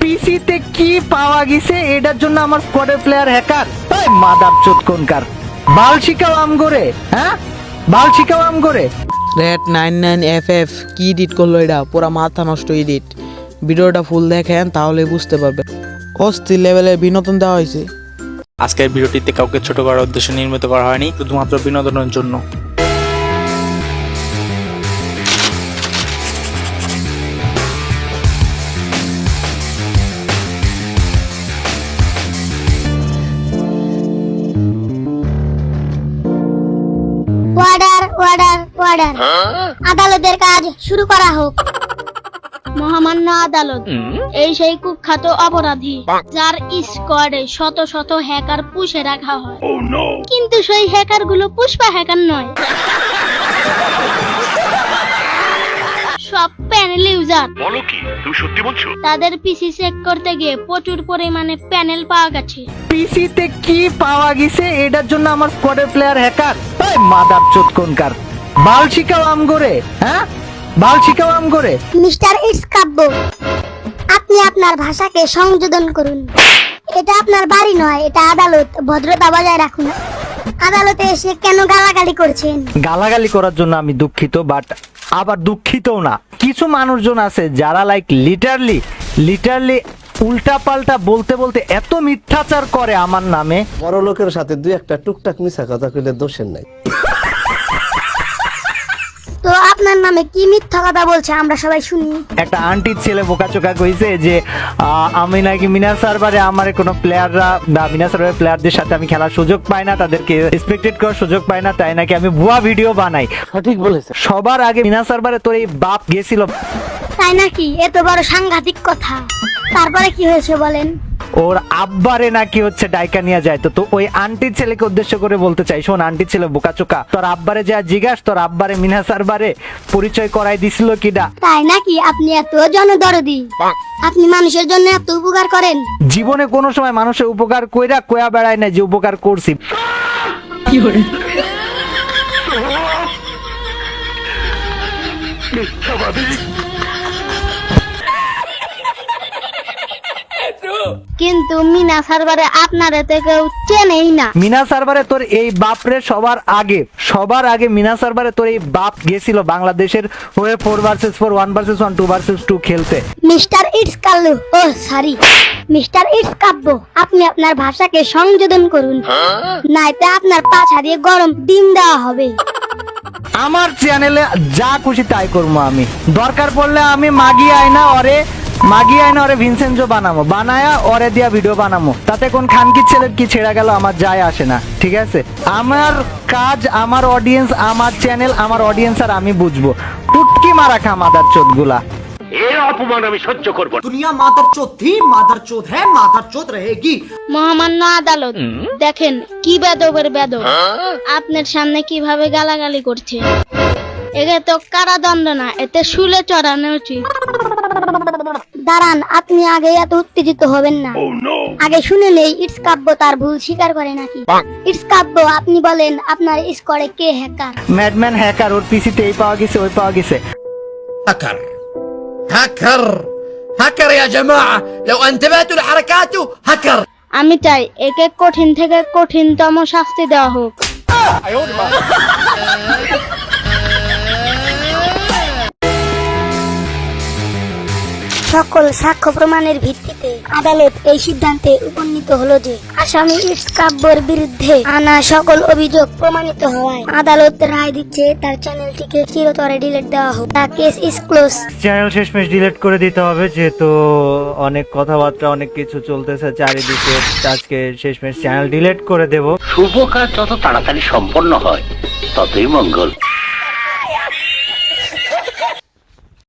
পিসিতে কি পাওয়া গেছে এটার জন্য আমার স্কোয়াডের প্লেয়ার হ্যাকার? ওই মাদারচোদ কোনকার, বাল শিখাও আম করে, হ্যাঁ বাল শিখাও আম করে। রেড 99FF কি এডিট করলো এটা, পুরা মাথা নষ্ট এডিট। ভিডিওটা ফুল দেখেন তাহলে বুঝতে পারবেন। অস্থির লেভেলের বিনোদন দেওয়া হয়েছে। আজকের ভিডিওটিতে কাউকে ছোট করার উদ্দেশ্যে নির্মিত করা হয়নি, শুধুমাত্র বিনোদনের জন্য। অর্ডার অর্ডার অর্ডার, আদালতের কাজ শুরু করা হোক। মহামান্য আদালত, এই সেই কুখ্যাত অপরাধী যার স্কোয়াডে শত শত হ্যাকার পুষে রাখা হয়, কিন্তু সেই হ্যাকার গুলো পুষ্পা হ্যাকার নয়, সব প্যানেল ইউজার। বলো কি, তুমি সত্যি বলছো? তাদের পিসি চেক করতে গিয়ে প্রচুর পরিমাণে প্যানেল পাওয়া গেছে। পিসিতে কি পাওয়া গেছে এটার জন্য আমার স্কোয়াডের প্লেয়ার হ্যাকার? ওই মাদারচোদ কোনকার, বাল শিখাও আম করে, হ্যাঁ বাল শিখাও আম করে। মিস্টার ইটস কাব্য, আপনি আপনার ভাষাকে সংযোজন করুন। এটা আপনার বাড়ি নয়, এটা আদালত। ভদ্রতা বজায় রাখুন। আদালতে এসে কেন গালাগালি করছেন? গালাগালি করার জন্য আমি দুঃখিত, বাট আবার দুঃখিতও না। কিছু মানুষজন আছে যারা লাইক লিটারলি উল্টা পাল্টা বলতে বলতে এত মিথ্যাচার করে আমার নামে। বড় লোকের সাথে দুই একটা টুকটাক মিছা কথা কইলে দোষের নাই। তো আপনার নামে কি মিথ্যা কথা বলছে আমরা সবাই শুনি। একটা আন্টির ছেলে বোকাচোকা কইছে যে আমি নাকি মিনা সার্ভারে আমার কোনো প্লেয়াররা বা মিনা সার্ভারের প্লেয়ারদের সাথে আমি খেলার সুযোগ পাই না, তাদেরকে রেসপেক্টেড করার সুযোগ পাই না, তাই নাকি আমি ভুয়া ভিডিও বানাই। সঠিক বলেছে। সবার আগে মিনা সার্ভারে তোর এই বাপ গেছিল। তাই নাকি? এত বড় সাংঘাতিক কথা। তারপরে কি হয়েছে বলেন? ওর আব্বারে নাকি হচ্ছে ডাইকা নিয়ে যায়। তো ওই আন্টির ছেলেকে উদ্দেশ্য করে বলতে চাই, শোন আন্টির ছেলে বোকাচোকা, তোর আব্বারে যা জিজ্ঞাস তোর আব্বারে মিনা সার্ভারে পরিচয় করাই দিছিল কিডা। তাই নাকি? আপনি এত জনদরদি, আপনি মানুষের জন্য এত উপকার করেন? জীবনে কোনো সময় মানুষের উপকার কইয়া বেড়ায় না যে উপকার করছি। কি করে কিন্তু মিনা সার্ভারে আপনার এতে কেউ চেনেই না। মিনা সার্ভারে তোর এই বাপরে সবার আগে মিনা সার্ভারে তোর এই বাপ গেছিল বাংলাদেশের হয়ে 4 vs 4 1 vs 1 2 vs 2 খেলতে। মিস্টার ইটস কাল্লু, ও সরি মিস্টার ইটস কাব্য, আপনি আপনার ভাষাকে সংযোজন করুন, নাইতে আপনার পাছা দিয়ে গরম ডিম দেওয়া হবে। আমার চ্যানেলে যা খুশি তাই করবো আমি। দরকার পড়লে আমি মাগি আয়না ওরে ভিনসেনজো বানায়া ওরে দিয়া ভিডিও বানামো। তাতে কোন খানকির ছেলের কি ছেড়া গেল আমার যায় আসে না, ঠিক আছে? আমার কাজ, আমার অডিয়েন্স, আমার চ্যানেল, আমার অডিয়েন্স আর আমি বুঝবো। টুটকি মারা খা মাদারচোদ গুলা। এর অপমান আমি সহ্য করব না। दुनिया मादरचोद थी, मादरचोद है, मादरचोद रहेगी। মহামান্য আদালত, দেখেন কি বেদবের বেদব আপনার সামনে কিভাবে গালাগালি করছে। একে তো কারাদণ্ড না, এতে শুলে চড়ানো উচিত। দাঁড়ান, আপনি আগে এত উত্তেজিত হবেন না। আগে শুনে নেই ইটস কাব্য তার ভুল স্বীকার করে নাকি। ইটস কাব্য, আপনি বলেন আপনার স্কোয়াডে কে হ্যাকার? ম্যাডম্যান হ্যাকার, ওর পিসিতে এই পাওয়া গেছে ওই পাওয়া গেছে। هكر هكر هكر يا جماعة، لو انتبهتوا لحركاته هكر. আমি চাই একে কঠিন থেকে কঠিনতম শাস্তি দেওয়া হোক। সকল সাক্ষ্য প্রমাণের ভিত্তিতে আদালত এই সিদ্ধান্তে উপনীত হলো যে আসামি ইটস কাব্যর বিরুদ্ধে আনা সকল অভিযোগ প্রমাণিত হওয়ায় আদালত রায় দিচ্ছে তার চ্যানেলটিকে চিরতরে ডিলিট দেওয়া হোক। The case is close. Channel শেষমেশ ডিলিট করে দিতে হবে, যেহেতু অনেক কথাবার্তা অনেক কিছু চলতেছে চারিদিকে। আজকে শেষমেশ চ্যানেল ডিলিট করে দেব। শুভ কাজ যত তাড়াতাড়ি সম্পন্ন হয় ততই মঙ্গল।